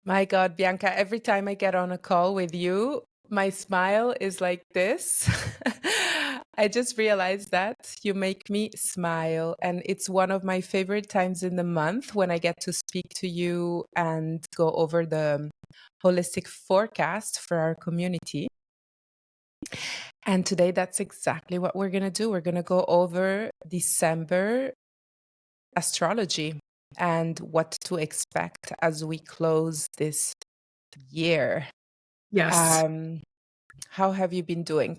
My God, Bianca, every time I get on a call with you, my smile is like this. I just realized that you make me smile, and it's one of my favorite times in the month when I get to speak to you and go over the holistic forecast for our community. And today, that's exactly what we're going to do. We're going to go over December astrology and what to expect as we close this year. Yes. How have you been doing?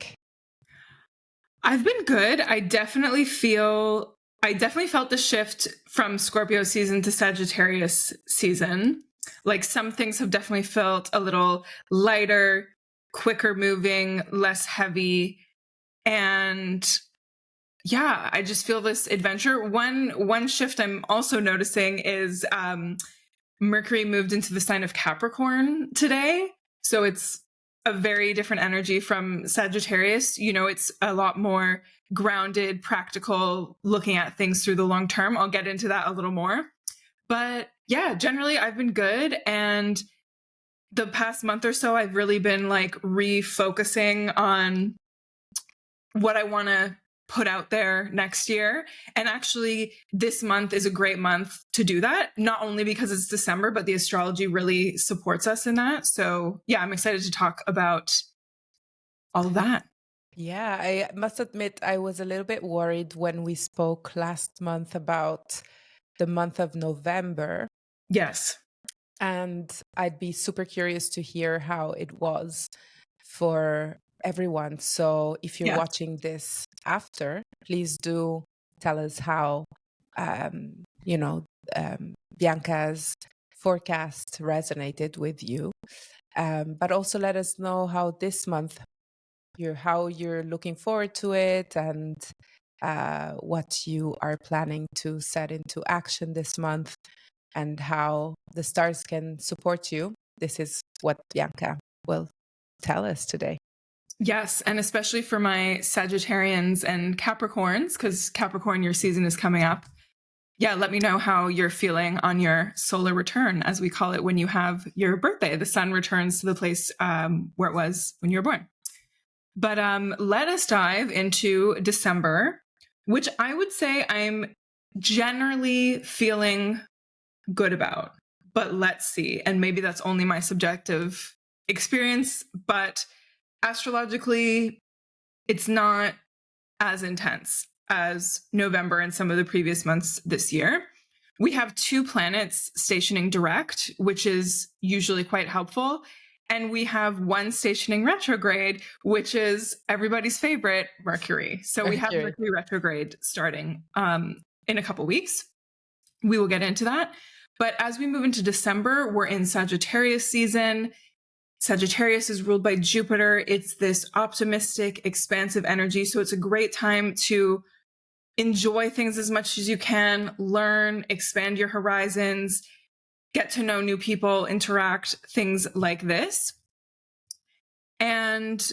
I've been good. I definitely felt the shift from Scorpio season to Sagittarius season. Like some things have definitely felt a little lighter, quicker moving, less heavy. And yeah, I just feel this adventure. One shift I'm also noticing is Mercury moved into the sign of Capricorn today. So it's a very different energy from Sagittarius. You know, it's a lot more grounded, practical, looking at things through the long term. I'll get into that a little more. But yeah, generally I've been good. And the past month or so, I've really been like refocusing on what I want to put out there next year. And actually, this month is a great month to do that, not only because it's December, but the astrology really supports us in that. So, yeah, I'm excited to talk about all of that. Yeah, I must admit, I was a little bit worried when we spoke last month about the month of November. Yes. And I'd be super curious to hear how it was for everyone. So if you're Yes. watching this after, please do tell us how, Bianca's forecast resonated with you. But also let us know how this month, how you're looking forward to it, and what you are planning to set into action this month, and how the stars can support you. This is what Bianca will tell us today. Yes. And especially for my Sagittarians and Capricorns, because Capricorn, your season is coming up. Yeah, let me know how you're feeling on your solar return, as we call it, when you have your birthday. The sun returns to the place where it was when you were born. But let us dive into December, which I would say I'm generally feeling good about. But let's see. And maybe that's only my subjective experience, but astrologically, it's not as intense as November and some of the previous months this year. We have 2 planets stationing direct, which is usually quite helpful. And we have 1 stationing retrograde, which is everybody's favorite, Mercury. So we have Mercury retrograde starting in a couple weeks. We will get into that. But as we move into December, we're in Sagittarius season. Sagittarius is ruled by Jupiter. It's this optimistic, expansive energy. So it's a great time to enjoy things as much as you can, learn, expand your horizons, get to know new people, interact, things like this. And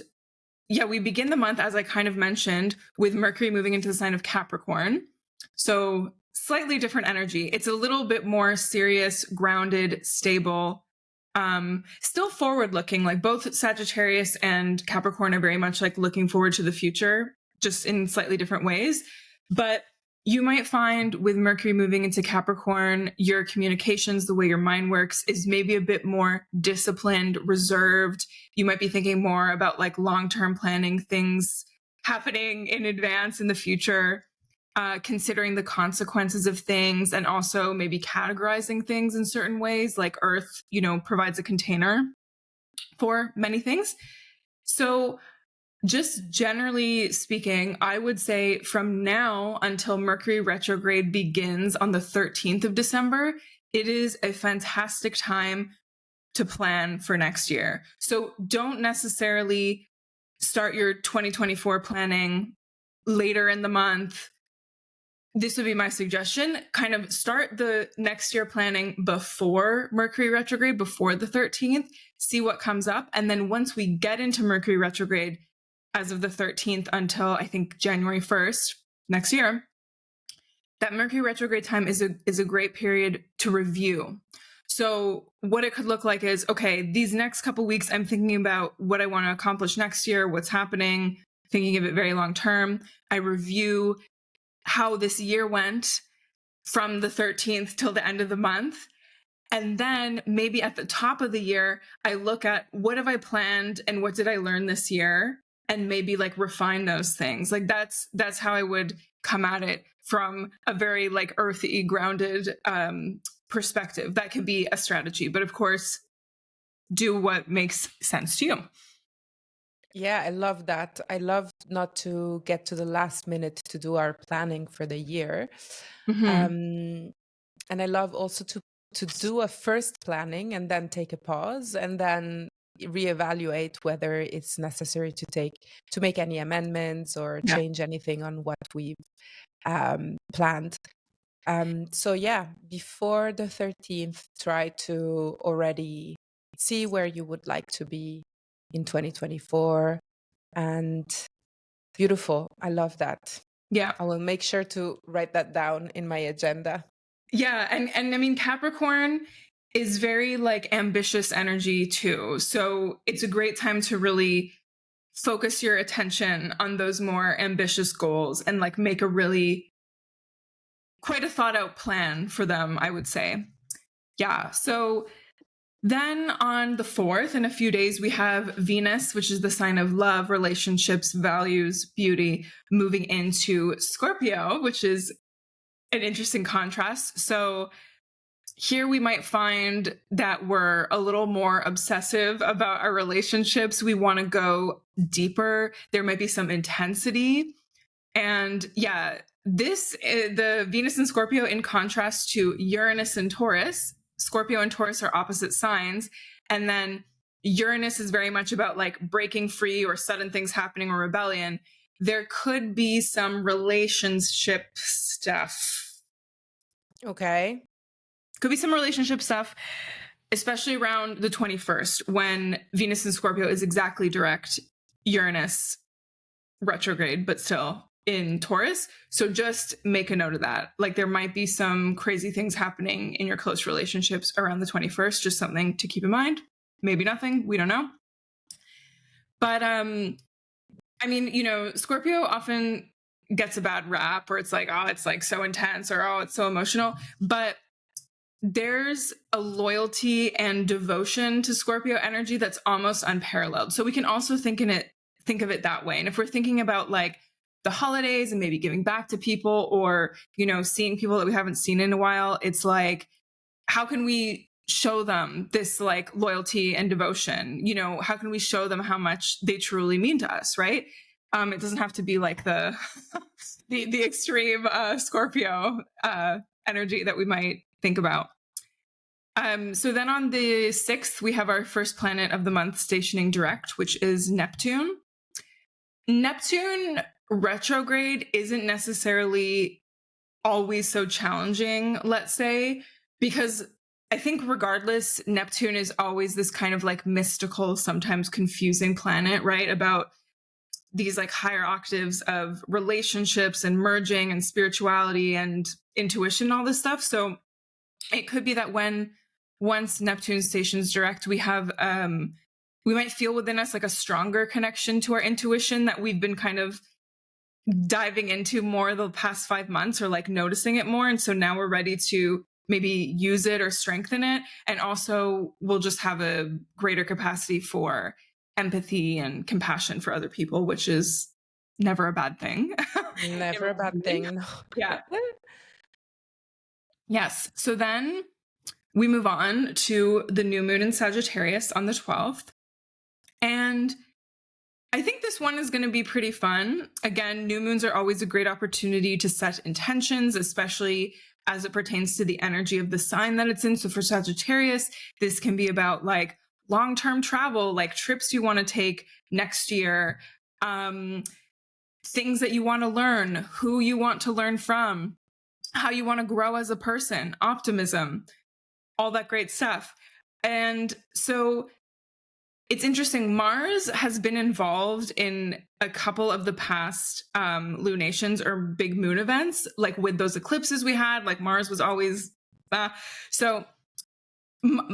yeah, we begin the month, as I kind of mentioned, with Mercury moving into the sign of Capricorn. So slightly different energy. It's a little bit more serious, grounded, stable, still forward looking. Like both Sagittarius and Capricorn are very much like looking forward to the future, just in slightly different ways. But you might find with Mercury moving into Capricorn, your communications, the way your mind works is maybe a bit more disciplined, reserved. You might be thinking more about like long-term planning, things happening in advance in the future, considering the consequences of things, and also maybe categorizing things in certain ways, like Earth, provides a container for many things. So just generally speaking, I would say from now until Mercury retrograde begins on the 13th of December, it is a fantastic time to plan for next year. So don't necessarily start your 2024 planning later in the month. This would be my suggestion. Kind of start the next year planning before Mercury retrograde, before the 13th, see what comes up. And then once we get into Mercury retrograde, as of the 13th until I think January 1st next year, that Mercury retrograde time is a great period to review. So what it could look like is, okay, these next couple weeks, I'm thinking about what I want to accomplish next year, what's happening, thinking of it very long term. I review how this year went from the 13th till the end of the month. And then maybe at the top of the year, I look at what have I planned and what did I learn this year, and maybe like refine those things. Like that's how I would come at it from a very like earthy, grounded perspective. That could be a strategy, but of course, do what makes sense to you. Yeah, I love that. I love not to get to the last minute to do our planning for the year. Mm-hmm. And I love also to do a first planning and then take a pause and then reevaluate whether it's necessary to make any amendments or Yeah. change anything on what we've planned. So yeah, before the 13th, try to already see where you would like to be in 2024. And beautiful. I love that. Yeah. I will make sure to write that down in my agenda. Yeah. And I mean, Capricorn is very like ambitious energy too. So it's a great time to really focus your attention on those more ambitious goals and like make a really quite a thought out plan for them, I would say. Yeah. So then on the 4th, in a few days, we have Venus, which is the sign of love, relationships, values, beauty, moving into Scorpio, which is an interesting contrast. So here we might find that we're a little more obsessive about our relationships. We want to go deeper. There might be some intensity. And yeah, the Venus and Scorpio in contrast to Uranus and Taurus. Scorpio and Taurus are opposite signs. And then Uranus is very much about like breaking free or sudden things happening or rebellion. There could be some relationship stuff. Okay. Could be some relationship stuff, especially around the 21st when Venus and Scorpio is exactly direct Uranus retrograde, but still in Taurus. So just make a note of that. Like there might be some crazy things happening in your close relationships around the 21st, just something to keep in mind. Maybe nothing, we don't know. But I mean, you know, Scorpio often gets a bad rap, or it's like, oh, it's like so intense, or oh, it's so emotional. But there's a loyalty and devotion to Scorpio energy that's almost unparalleled. So we can also think of it that way. And if we're thinking about like the holidays and maybe giving back to people, or, you know, seeing people that we haven't seen in a while, it's like, how can we show them this like loyalty and devotion? You know, how can we show them how much they truly mean to us, right? It doesn't have to be like the the extreme Scorpio energy that we might think about. So then on the 6th, we have our first planet of the month stationing direct, which is Neptune. Neptune retrograde isn't necessarily always so challenging, let's say, because I think regardless, Neptune is always this kind of like mystical, sometimes confusing planet, right? About these like higher octaves of relationships and merging and spirituality and intuition and all this stuff. So it could be that once Neptune stations direct, we have we might feel within us like a stronger connection to our intuition that we've been kind of diving into more the past 5 months, or like noticing it more. And so now we're ready to maybe use it or strengthen it. And also we'll just have a greater capacity for empathy and compassion for other people, which is never a bad thing. Never a bad thing. Yeah. Yes. So then we move on to the new moon in Sagittarius on the 12th. And I think this one is going to be pretty fun. Again, new moons are always a great opportunity to set intentions, especially as it pertains to the energy of the sign that it's in. So for Sagittarius, this can be about like long-term travel, like trips you want to take next year, things that you want to learn, who you want to learn from, how you want to grow as a person, optimism, all that great stuff. And so it's interesting. Mars has been involved in a couple of the past lunations or big moon events, like with those eclipses we had, like Mars was always, so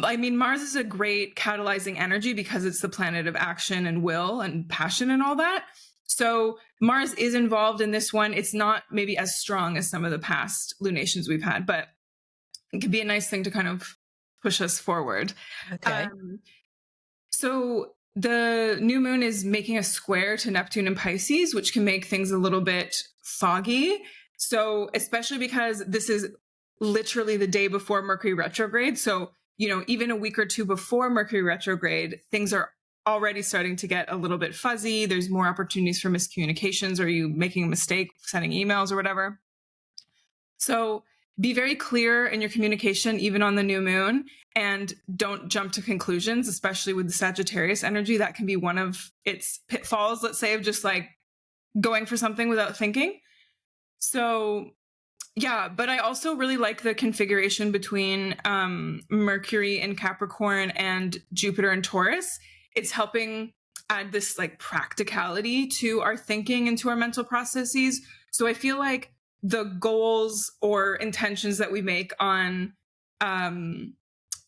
I mean, Mars is a great catalyzing energy because it's the planet of action and will and passion and all that. So Mars is involved in this one. It's not maybe as strong as some of the past lunations we've had, but it could be a nice thing to kind of push us forward. Okay. So the new moon is making a square to Neptune and Pisces, which can make things a little bit foggy. So especially because this is literally the day before Mercury retrograde. So, even a week or two before Mercury retrograde, things are already starting to get a little bit fuzzy. There's more opportunities for miscommunications, or you making a mistake sending emails or whatever. So be very clear in your communication, even on the new moon, and don't jump to conclusions, especially with the Sagittarius energy. That can be one of its pitfalls, let's say, of just like going for something without thinking. So yeah, but I also really like the configuration between Mercury in Capricorn and Jupiter in Taurus. It's helping add this like practicality to our thinking and to our mental processes. So I feel like the goals or intentions that we make on the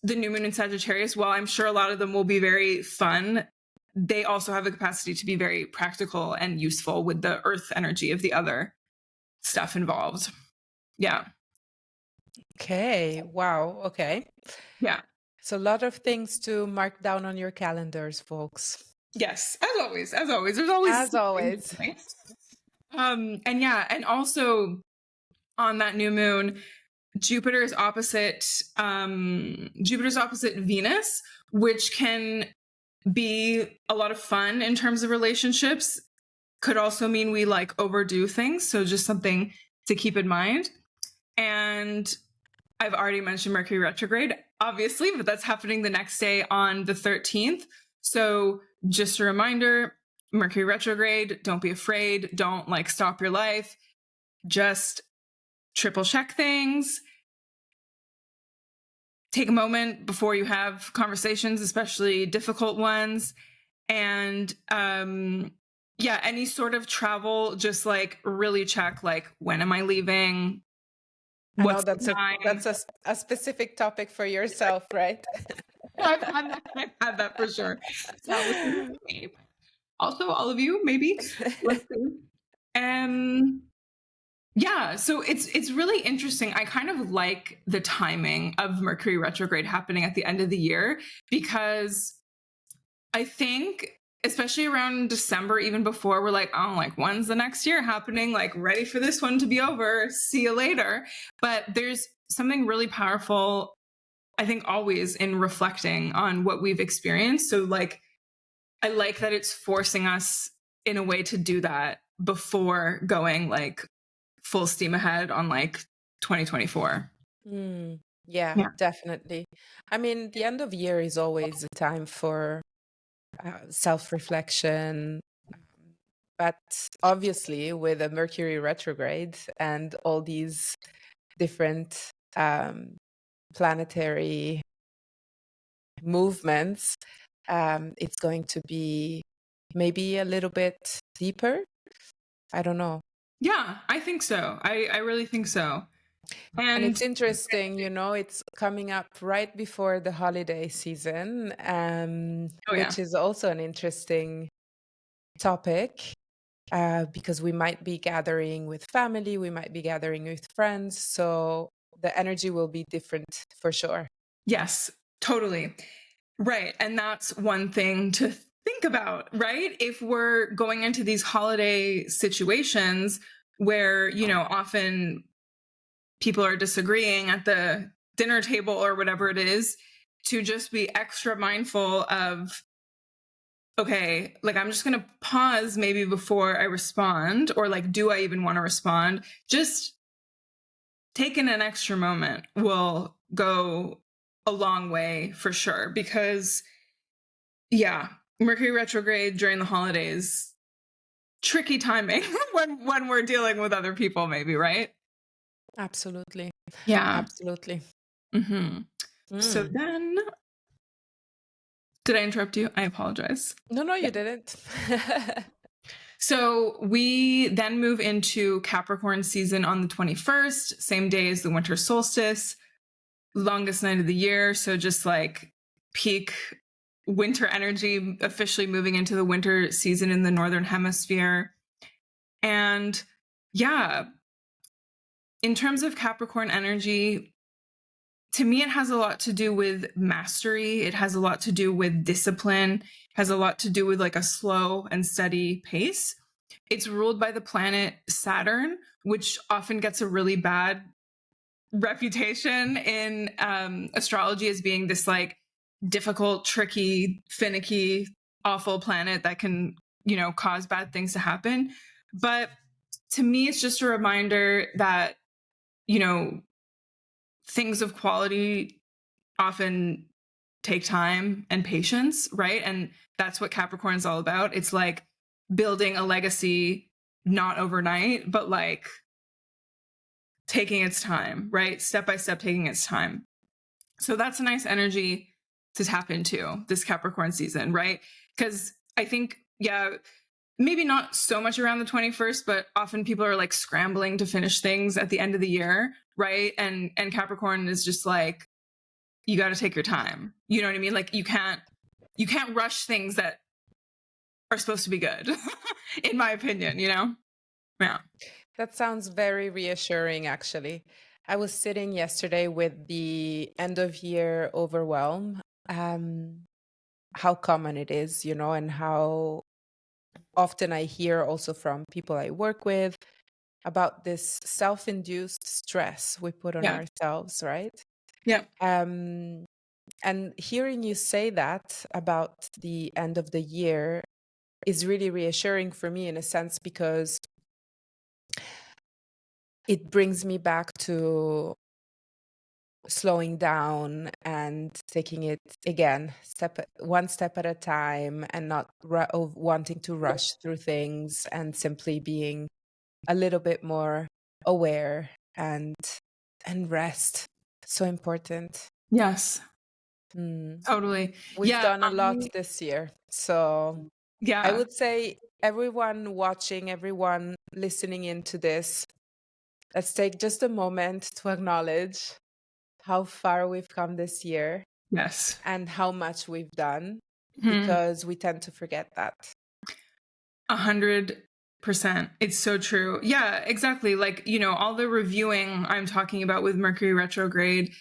new moon in Sagittarius, while I'm sure a lot of them will be very fun, they also have the capacity to be very practical and useful with the earth energy of the other stuff involved. Yeah. Okay. Wow. Okay. Yeah. So a lot of things to mark down on your calendars, folks. Yes. As always. There's always. As always. And also on that new moon, Jupiter's opposite Venus, which can be a lot of fun in terms of relationships. Could also mean we like overdo things. So just something to keep in mind. And I've already mentioned Mercury retrograde, obviously, but that's happening the next day on the 13th. So just a reminder, Mercury retrograde, don't be afraid. Don't like stop your life. Just triple check things. Take a moment before you have conversations, especially difficult ones. And any sort of travel, just like really check, like, when am I leaving? I know that's a specific topic for yourself, right? I've had that for sure. Also, all of you, maybe. Let's see. So it's really interesting. I kind of like the timing of Mercury retrograde happening at the end of the year, because I think, especially around December, even before, we're like, oh, like, when's the next year happening? Like, ready for this one to be over. See you later. But there's something really powerful, I think, always in reflecting on what we've experienced. So like, I like that it's forcing us in a way to do that before going like full steam ahead on like 2024. Yeah, definitely. I mean, the end of year is always a time for self-reflection, but obviously with a Mercury retrograde and all these different planetary movements, it's going to be maybe a little bit deeper. I don't know. Yeah, I think so. I really think so. And it's interesting, it's coming up right before the holiday season, which is also an interesting topic, because we might be gathering with family, we might be gathering with friends. So the energy will be different for sure. Yes, totally. Right. And that's one thing to think about, right? If we're going into these holiday situations where, often people are disagreeing at the dinner table or whatever it is, to just be extra mindful of, okay, like, I'm just going to pause maybe before I respond, or like, do I even want to respond? Just taking an extra moment will go a long way for sure, because Mercury retrograde during the holidays, tricky timing when we're dealing with other people, maybe, right? Absolutely. Yeah. Absolutely. So then, did I interrupt you? I apologize. No, you didn't. So we then move into Capricorn season on the 21st, same day as the winter solstice. longest night of the year. So just like peak winter energy, officially moving into the winter season in the Northern Hemisphere. And yeah, in terms of Capricorn energy, to me, it has a lot to do with mastery. It has a lot to do with discipline, it has a lot to do with like a slow and steady pace. It's ruled by the planet Saturn, which often gets a really bad reputation in astrology as being this like difficult, tricky, finicky, awful planet that can, you know, cause bad things to happen. But to me, it's just a reminder that, you know, things of quality often take time and patience, right? And that's what Capricorn is all about. It's like building a legacy, not overnight, but like taking its time, right? Step by step, taking its time. So that's a nice energy to tap into this Capricorn season, right? Because I think, yeah, maybe not so much around the 21st, but often people are like scrambling to finish things at the end of the year, right? And Capricorn is just like, you got to take your time. You know what I mean? Like you can't rush things that are supposed to be good, in my opinion, you know? Yeah. That sounds very reassuring, actually. I was sitting yesterday with the end of year overwhelm, how common it is, you know, and how often I hear also from people I work with about this self-induced stress we put on Yeah. ourselves, right? Yeah. And hearing you say that about the end of the year is really reassuring for me in a sense, because it brings me back to slowing down and taking it again, one step at a time, and not wanting to rush through things, and simply being a little bit more aware and rest. So important. Yes. Mm. Totally. We've Yeah. done a lot this year. So I Yeah. would say everyone watching, everyone listening into this, let's take just a moment to acknowledge how far we've come this year Yes. and how much we've done, Mhm. because we tend to forget that. 100%. It's so true. Yeah, exactly. Like, you know, all the reviewing I'm talking about with Mercury retrograde,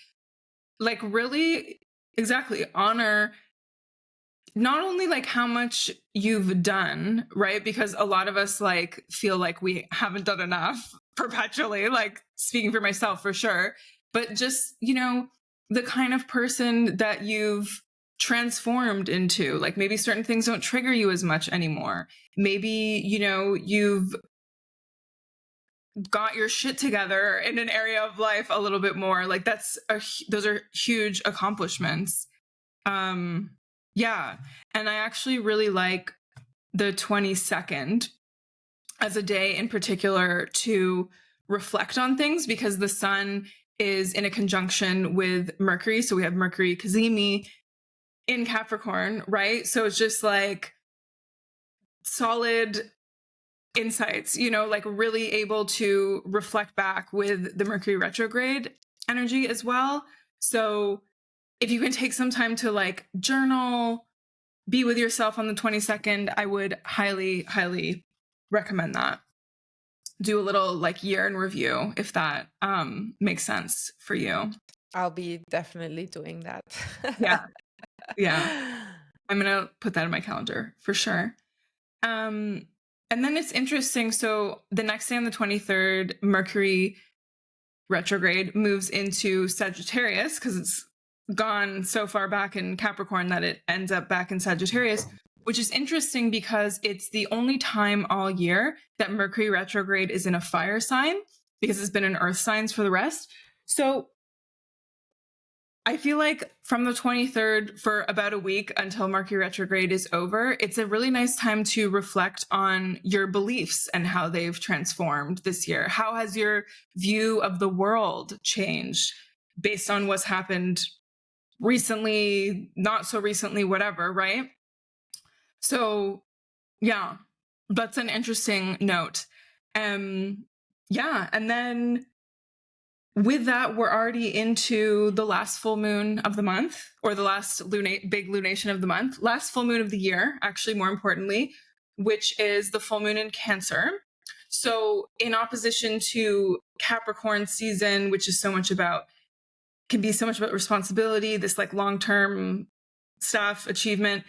like really exactly honor not only like how much you've done, right? Because a lot of us like feel like we haven't done enough perpetually, like speaking for myself for sure, but just, you know, the kind of person that you've transformed into. Like maybe certain things don't trigger you as much anymore. Maybe, you know, you've got your shit together in an area of life a little bit more. Like those are huge accomplishments. Yeah. And I actually really like the 22nd as a day in particular to reflect on things, because the sun is in a conjunction with Mercury. So we have Mercury Cazimi in Capricorn, right? So it's just like solid insights, you know, like really able to reflect back with the Mercury retrograde energy as well. So if you can take some time to like journal, be with yourself on the 22nd, I would highly, highly recommend that. Do a little like year in review if that makes sense for you. I'll be definitely doing that. Yeah. Yeah. I'm going to put that in my calendar for sure. And then it's interesting. So the next day on the 23rd, Mercury retrograde moves into Sagittarius, because it's gone so far back in Capricorn that it ends up back in Sagittarius, which is interesting because it's the only time all year that Mercury retrograde is in a fire sign, because it's been in earth signs for the rest. So I feel like from the 23rd for about a week until Mercury retrograde is over, it's a really nice time to reflect on your beliefs and how they've transformed this year. How has your view of the world changed based on what's happened recently, not so recently, whatever, right? So yeah, that's an interesting note. Yeah, and then with that, we're already into the last full moon of the month, or the last big lunation of the month, last full moon of the year, actually, more importantly, which is the full moon in Cancer. So in opposition to Capricorn season, which is can be so much about responsibility, this like long-term stuff, achievement,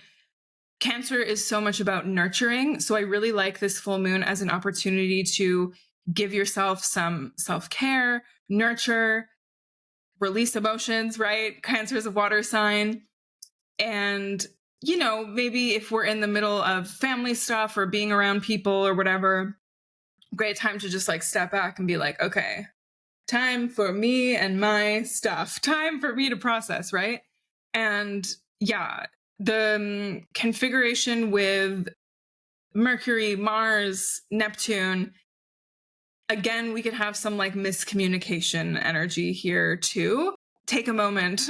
Cancer is so much about nurturing. So I really like this full moon as an opportunity to give yourself some self-care, nurture, release emotions, right? Cancer is a water sign. And, maybe if we're in the middle of family stuff or being around people or whatever, great time to just like step back and be like, okay, time for me and my stuff, time for me to process, right? And yeah, the configuration with Mercury, Mars, Neptune, again, we could have some like miscommunication energy here too. Take a moment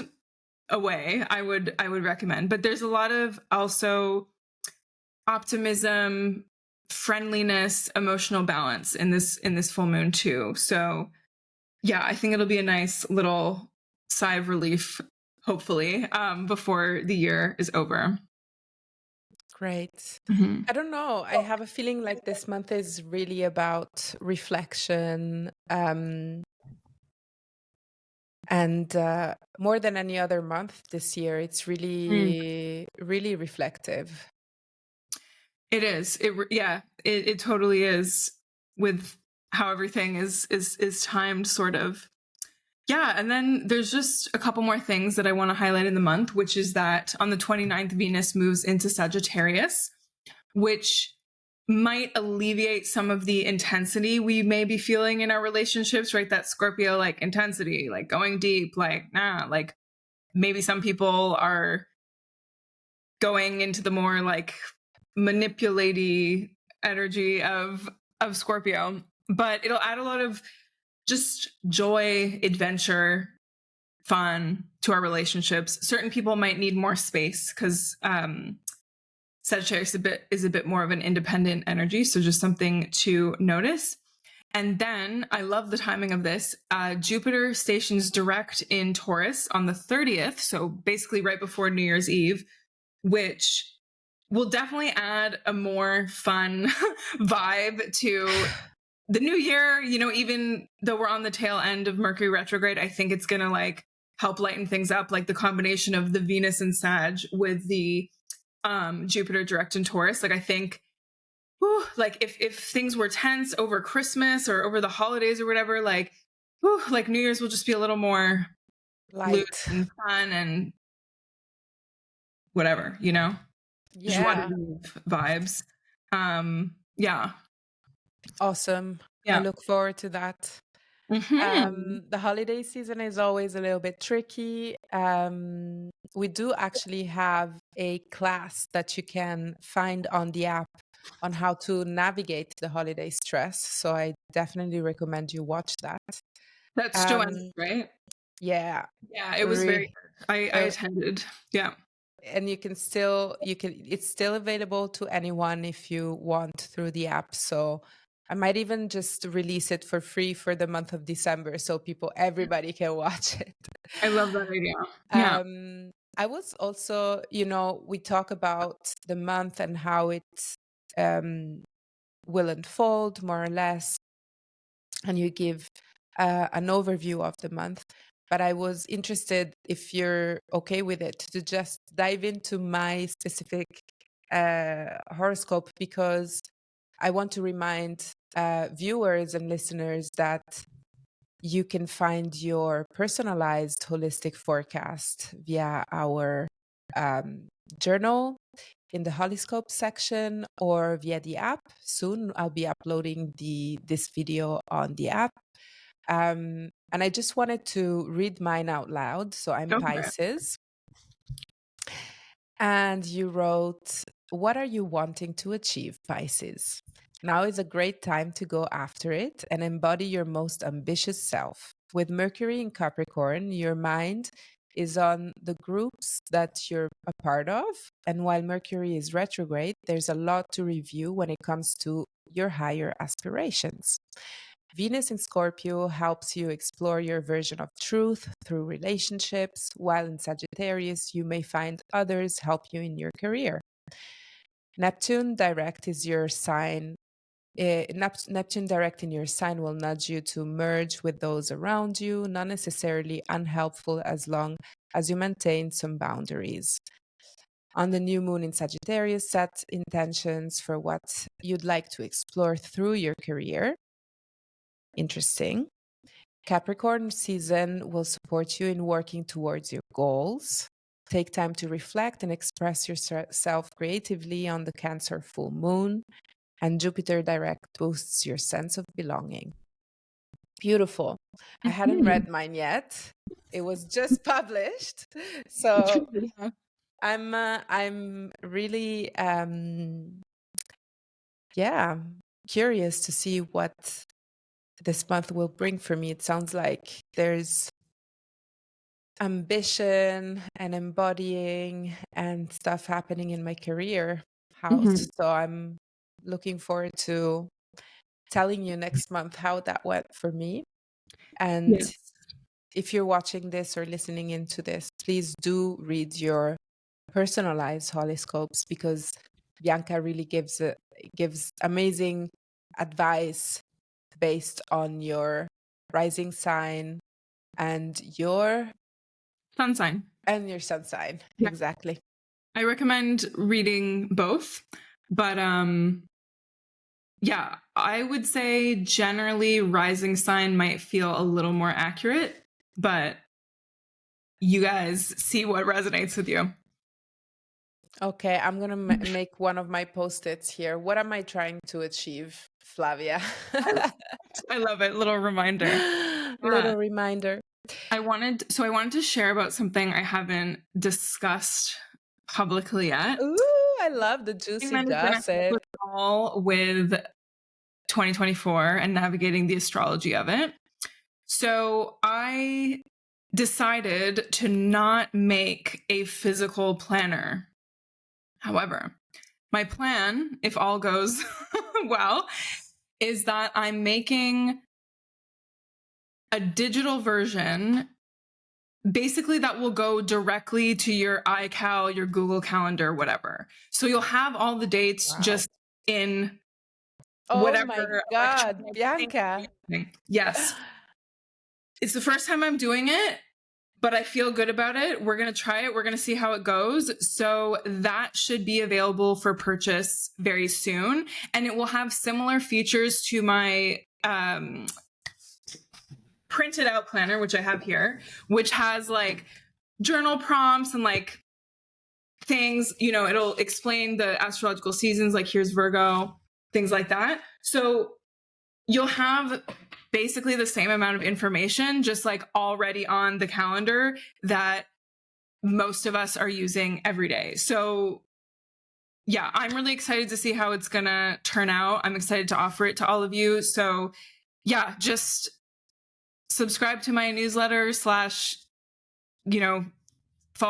away, I would recommend. But there's a lot of also optimism, friendliness, emotional balance in this full moon too. So yeah, I think it'll be a nice little sigh of relief, hopefully, before the year is over. Great. Mm-hmm. I don't know. I have a feeling like this month is really about reflection, and more than any other month this year, it's really, really reflective. It is. It totally is, with how everything is timed, sort of. Yeah, and then there's just a couple more things that I want to highlight in the month, which is that on the 29th, Venus moves into Sagittarius, which might alleviate some of the intensity we may be feeling in our relationships, right? That Scorpio like intensity, like going deep, like like maybe some people are going into the more like manipulating energy of Scorpio, but it'll add a lot of just joy, adventure, fun to our relationships. Certain people might need more space because Sagittarius is a bit more of an independent energy, so just something to notice. And then I love the timing of this. Jupiter stations direct in Taurus on the 30th, so basically right before New Year's Eve, which will definitely add a more fun vibe to the new year. Even though we're on the tail end of Mercury retrograde, I think it's gonna like help lighten things up, like the combination of the Venus and Sag with the Jupiter direct in Taurus. Like I think, like if things were tense over Christmas or over the holidays or whatever, like New Year's will just be a little more Light. loose and fun and whatever, Yeah. Joie de vivre vibes. Yeah. Awesome. Yeah. I look forward to that. The holiday season is always a little bit tricky. We do actually have a class that you can find on the app on how to navigate the holiday stress. So I definitely recommend you watch that. That's Joanne, right? Yeah. Yeah, it was very good. I attended. Yeah. And it's still available to anyone if you want through the app. So I might even just release it for free for the month of December so everybody can watch it. I love that idea. Yeah. I was also, we talk about the month and how it will unfold more or less, and you give an overview of the month. But I was interested, if you're okay with it, to just dive into my specific horoscope, because I want to remind viewers and listeners that you can find your personalized holistic forecast via our journal in the horoscope section or via the app. Soon I'll be uploading this video on the app. And I just wanted to read mine out loud. So I'm Pisces. And you wrote, "What are you wanting to achieve, Pisces? Now is a great time to go after it and embody your most ambitious self. With Mercury in Capricorn, your mind is on the groups that you're a part of. And while Mercury is retrograde, there's a lot to review when it comes to your higher aspirations. Venus in Scorpio helps you explore your version of truth through relationships, while in Sagittarius, you may find others help you in your career. Neptune direct is your sign. Neptune direct in your sign will nudge you to merge with those around you, not necessarily unhelpful as long as you maintain some boundaries. On the new moon in Sagittarius, set intentions for what you'd like to explore through your career. Interesting. Capricorn season will support you in working towards your goals. Take time to reflect and express yourself creatively on the Cancer full moon. And Jupiter direct boosts your sense of belonging. Beautiful. I hadn't read mine yet. It was just published. So I'm really curious to see what this month will bring for me. It sounds like there's ambition and embodying and stuff happening in my career house. So I'm looking forward to telling you next month how that went for me. And if you're watching this or listening into this, please do read your personalized horoscopes, because Bianca really gives amazing advice based on your rising sign and your sun sign. And your sun sign. Yeah. Exactly. I recommend reading both, but yeah, I would say generally rising sign might feel a little more accurate, but you guys see what resonates with you. Okay, I'm going to make one of my post-its here. What am I trying to achieve, Flavia? I love it. Little reminder. Little reminder. I wanted to share about something I haven't discussed publicly yet. Ooh, I love the juicy gossip. All with 2024 and navigating the astrology of it. So I decided to not make a physical planner. However, my plan, if all goes well, is that I'm making a digital version, basically that will go directly to your iCal, your Google Calendar, whatever. So you'll have all the dates just in whatever. Oh my God, Bianca. Yes. It's the first time I'm doing it, but I feel good about it. We're going to try it. We're going to see how it goes. So that should be available for purchase very soon. And it will have similar features to my printed out planner, which I have here, which has like journal prompts and like things, it'll explain the astrological seasons, like here's Virgo, things like that. So you'll have basically the same amount of information, just like already on the calendar that most of us are using every day. So yeah, I'm really excited to see how it's going to turn out. I'm excited to offer it to all of you. So yeah, just subscribe to my newsletter / follow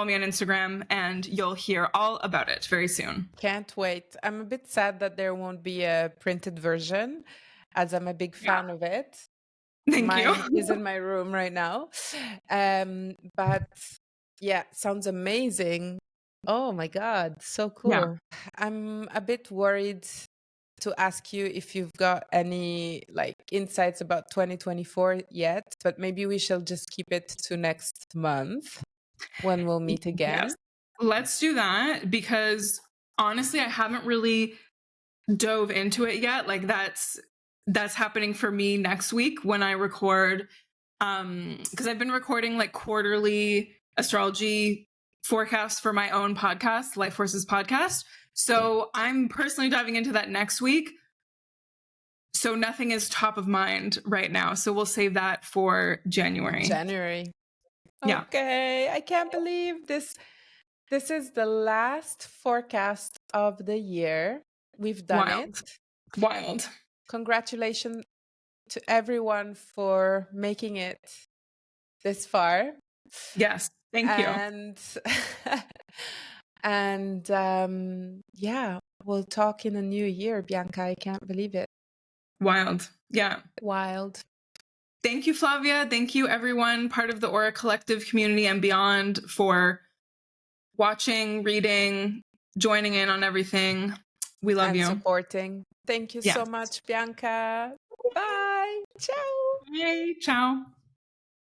me on Instagram and you'll hear all about it very soon. Can't wait. I'm a bit sad that there won't be a printed version, as I'm a big fan of it. Mine is in my room right now. But yeah, sounds amazing. Oh my God, so cool. Yeah. I'm a bit worried to ask you if you've got any like insights about 2024 yet, but maybe we shall just keep it to next month when we'll meet again. Yes. Let's do that, because honestly, I haven't really dove into it yet. Like that's happening for me next week when I record, because I've been recording like quarterly astrology forecasts for my own podcast, Life Forces Podcast. So I'm personally diving into that next week. So nothing is top of mind right now. So we'll save that for January. Yeah. Okay. I can't believe this. This is the last forecast of the year. We've done it. Wild. Congratulations to everyone for making it this far. Yes. Thank you. And yeah, we'll talk in the new year, Bianca. I can't believe it. Wild. Yeah. Wild. Thank you, Flavia. Thank you, everyone, part of the Aura Collective community and beyond, for watching, reading, joining in on everything. We love you. Supporting. Thank you so much, Bianca. Bye. Ciao. Bye. Ciao.